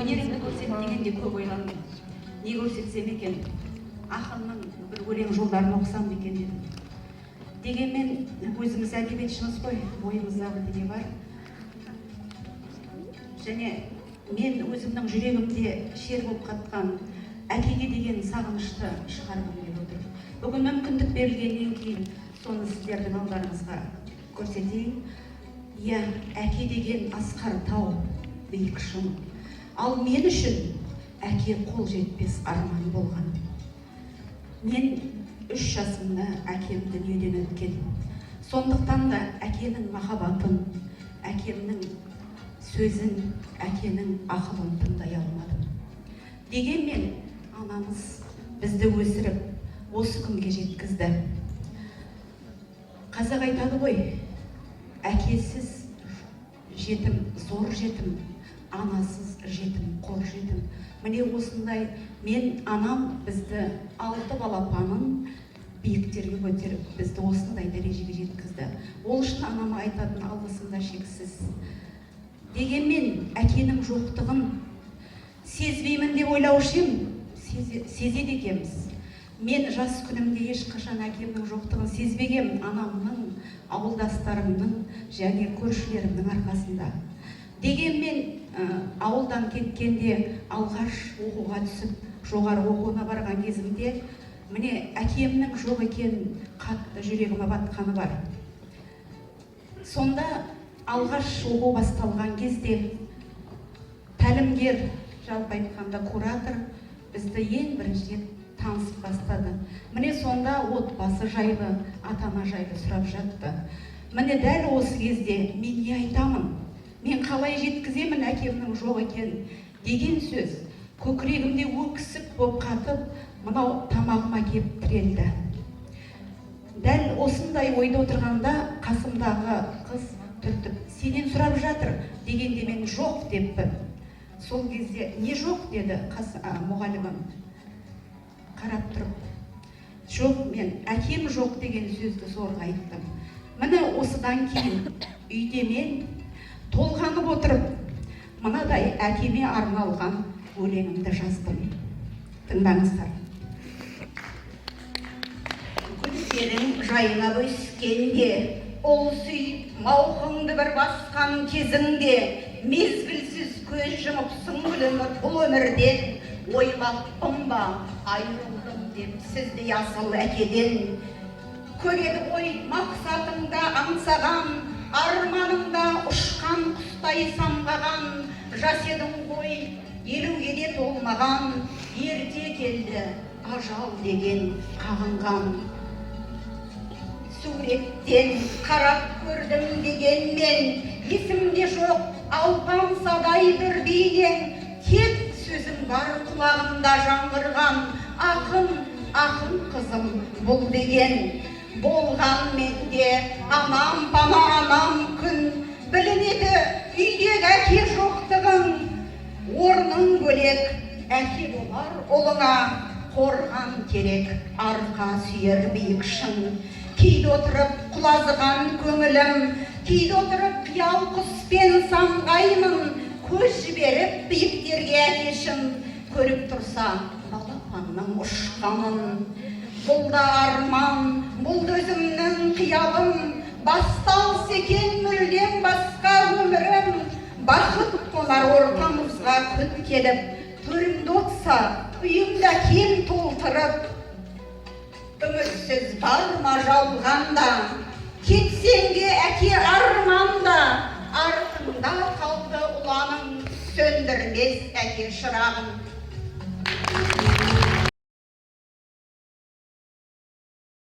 өнерімді көрсет дегенде көп ойландым. Не көрсетсем екен, ақынның бір өлең жолдарын оқысам екен дедім. Дегенмен өзіміз әдебиетшіміз ғой, бойымыздағы не бар. Және мен өзімнің жүрегімде шер болып қатқан әкеге деген сағынышты шығарғым келіп отыр. Бүгін мүмкіндік берілгеннен кейін соны сіздердің алдарыңызға көрсетейін. Иә, әке деген асқар тау, биік шың. Ал мен үшін әке қол жетпес арман болған. Мен 3 жасымда әкем дүниеден өткен. Сондықтан да әкенің махаббатын, әкемнің сөзін, әкенің ақылын тыңдай алмадым. Дегенмен анамыз бізді өсіріп, осы күнге жеткізді. Қазақ айтады ғой, әкесіз жетім, зор жетім, анасыз жетім, қор жетім. Міне осындай мен анам бізді 6 балапанын биіктерге көтеріп, бізді осындай дәрежеге жеткізді. Ол үшін анама айтатын алғысым шексіз. Дегенмен әкенің жоқтығын сезбеймін деп ойлаушы ем, сезеді екенбіз. Мен жас күнімде ешқашан әкемнің жоқтығын сезбегем, анамның, ауылдастарымның және көршілерімнің арқасында. Дегенмен ауылдан кеткенде алғаш оқуға түсіп, жоғары оқуына барған кезімде, міне әкемнің жоқ екен қатты жүрегіме батқаны бар. Сонда алғаш оқу басталған кезде тәлімгер, жалпы айтқанда куратор, бізді ең бірінші танысып бастады. Міне сонда отбасы жайлы, ата-ана жайлы сұрап жатты. Міне дәл осы кезде мен не айтамын? Мен қалай жеткіземін әкемнің жоқ екен деген сөз көкірегімде өксік болып қатып, мынау тамағыма кеп тірелді. Дәл осындай ойда отырғанда қасымдағы қыз түртіп, сенен сұрап жатыр дегенде мен жоқ деппін. Сол кезде не жоқ деді мұғалімім қарап тұрып. Жоқ, мен әкем жоқ деген сөзді зорға айттым. Міне осыдан кейін үйде мен толғанып отырып, мынадай әкеме арналған өлеңімді жаздым. Тыңдаңыздар. Гүлдерің жайнап өскенде, ол сүйіп мауқыңды бір басқан кезіңде, мезгілсіз көз жұмыпсың бұл өмірден, ойлаппын ба айырылдым деп сіздей асыл әкеден. Көреді ғой мақсатыңда аңсаған, арманыңда ұшқан құстай самғаған, жас едің ғой 50-ге де толмаған, ерте келді ажал деген қағынған. Суреттен қарап көрдім дегенмен, есімде жоқ алпамсадай бір бейнең, тек сөзім бар құлағымда жаңғырған, ақын, ақын қызым бұл деген. Болған менде анам бана анам күн, білінеді үйдегі әке жоқтығың. Орның бөлек әке болар ұлыңа, қорған керек арқа сүйер биік шың. Кейде отырып құлазыған көңілім, кейде отырып қиял құспен самғаймын, көз жіберіп биіктерге әкешім, көріп тұрса балапанның ұшқанын. Бұл да арман, бұл да өзімнің қиялым, басталса екен мүлдем басқа өмірім. Бақыт қонар ортамызға күн келіп, төрімді отса үйімді әкем толтырып. Үмітсіз бар ма жалғанда, кетсеңде әке арманда, артында қалды ұланың, сөндірмес әке шырағын.